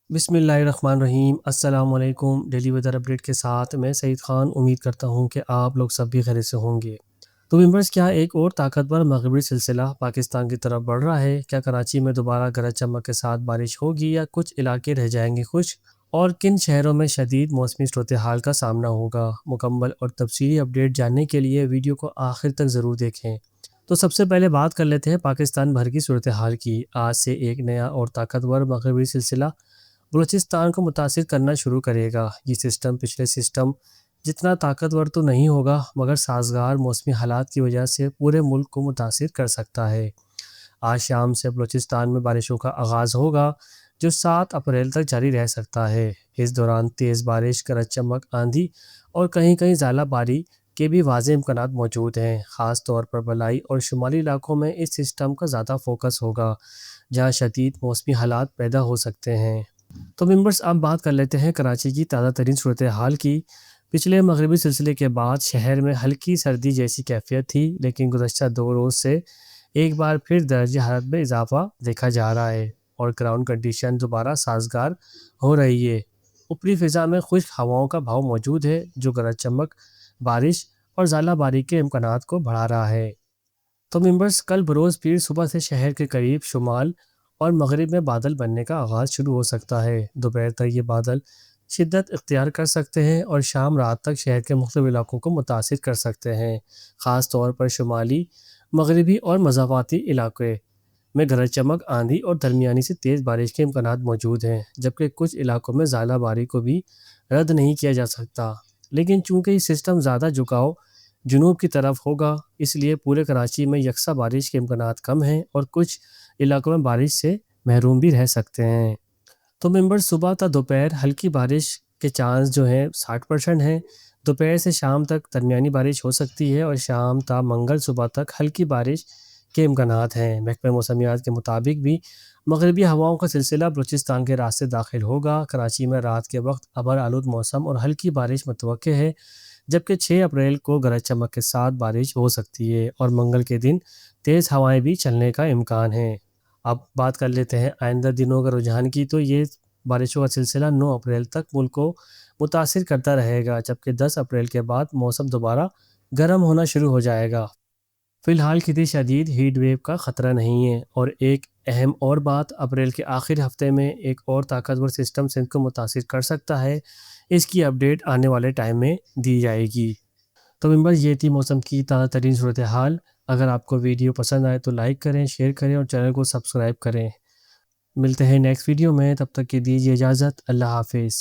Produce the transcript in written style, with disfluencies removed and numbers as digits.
بسم اللہ الرحمن الرحیم۔ السلام علیکم۔ ڈیلی ویدر اپڈیٹ کے ساتھ میں سعید خان امید کرتا ہوں کہ آپ لوگ سب بھی خیریت سے ہوں گے۔ تو ویورز، کیا ایک اور طاقتور مغربی سلسلہ پاکستان کی طرف بڑھ رہا ہے؟ کیا کراچی میں دوبارہ گرج چمک کے ساتھ بارش ہوگی یا کچھ علاقے رہ جائیں گے خشک؟ اور کن شہروں میں شدید موسمی صورتحال کا سامنا ہوگا؟ مکمل اور تفصیلی اپڈیٹ جاننے کے لیے ویڈیو کو آخر تک ضرور دیکھیں۔ تو سب سے پہلے بات کر لیتے ہیں پاکستان بھر کی صورتحال کی۔ آج سے ایک نیا اور طاقتور مغربی سلسلہ بلوچستان کو متاثر کرنا شروع کرے گا۔ یہ سسٹم پچھلے سسٹم جتنا طاقتور تو نہیں ہوگا، مگر سازگار موسمی حالات کی وجہ سے پورے ملک کو متاثر کر سکتا ہے۔ آج شام سے بلوچستان میں بارشوں کا آغاز ہوگا، جو 7 اپریل تک جاری رہ سکتا ہے۔ اس دوران تیز بارش، گرج چمک، آندھی اور کہیں کہیں ژالہ باری کے بھی واضح امکانات موجود ہیں۔ خاص طور پر بالائی اور شمالی علاقوں میں اس سسٹم کا زیادہ فوکس ہوگا، جہاں شدید موسمی حالات پیدا ہو سکتے ہیں۔ تو ممبرز، اب بات کر لیتے ہیں کراچی کی تازہ ترین صورتحال کی۔ پچھلے مغربی سلسلے کے بعد شہر میں ہلکی سردی جیسی کیفیت تھی، لیکن گزشتہ 2 روز سے ایک بار پھر درجہ حرارت میں اضافہ دیکھا جا رہا ہے اور گراؤنڈ کنڈیشن دوبارہ سازگار ہو رہی ہے۔ اوپری فضا میں خشک ہواؤں کا بہاؤ موجود ہے، جو گرج چمک، بارش اور ژالہ باری کے امکانات کو بڑھا رہا ہے۔ تو ممبرز، کل بروز پیر صبح سے شہر کے قریب شمال اور مغرب میں بادل بننے کا آغاز شروع ہو سکتا ہے۔ دوپہر تک یہ بادل شدت اختیار کر سکتے ہیں اور شام رات تک شہر کے مختلف علاقوں کو متاثر کر سکتے ہیں۔ خاص طور پر شمالی، مغربی اور مضافاتی علاقے میں گرج چمک، آندھی اور درمیانی سے تیز بارش کے امکانات موجود ہیں، جبکہ کچھ علاقوں میں ژالہ باری کو بھی رد نہیں کیا جا سکتا۔ لیکن چونکہ یہ سسٹم زیادہ جھکاؤ جنوب کی طرف ہوگا، اس لیے پورے کراچی میں یکساں بارش کے امکانات کم ہیں اور کچھ علاقوں میں بارش سے محروم بھی رہ سکتے ہیں۔ تو ممبر، صبح تا دوپہر ہلکی بارش کے چانس جو ہیں 60% ہیں۔ دوپہر سے شام تک درمیانی بارش ہو سکتی ہے اور شام تا منگل صبح تک ہلکی بارش کے امکانات ہیں۔ محکمہ موسمیات کے مطابق بھی مغربی ہواؤں کا سلسلہ بلوچستان کے راستے داخل ہوگا۔ کراچی میں رات کے وقت ابر آلود موسم اور ہلکی بارش متوقع ہے، جبکہ 6 اپریل کو گرج چمک کے ساتھ بارش ہو سکتی ہے اور منگل کے دن تیز ہوائیں بھی چلنے کا امکان ہے۔ اب بات کر لیتے ہیں آئندہ دنوں کا رجحان کی۔ تو یہ بارشوں کا سلسلہ 9 اپریل تک ملک کو متاثر کرتا رہے گا، جبکہ 10 اپریل کے بعد موسم دوبارہ گرم ہونا شروع ہو جائے گا۔ فی الحال کسی شدید ہیٹ ویو کا خطرہ نہیں ہے۔ اور ایک اہم اور بات، اپریل کے آخر ہفتے میں ایک اور طاقتور سسٹم سندھ کو متاثر کر سکتا ہے۔ اس کی اپڈیٹ آنے والے ٹائم میں دی جائے گی۔ تو ممبرز، یہ تھی موسم کی تازہ ترین صورتحال۔ اگر آپ کو ویڈیو پسند آئے تو لائک کریں، شیئر کریں اور چینل کو سبسکرائب کریں۔ ملتے ہیں نیکسٹ ویڈیو میں، تب تک کے دیجیے اجازت۔ اللہ حافظ۔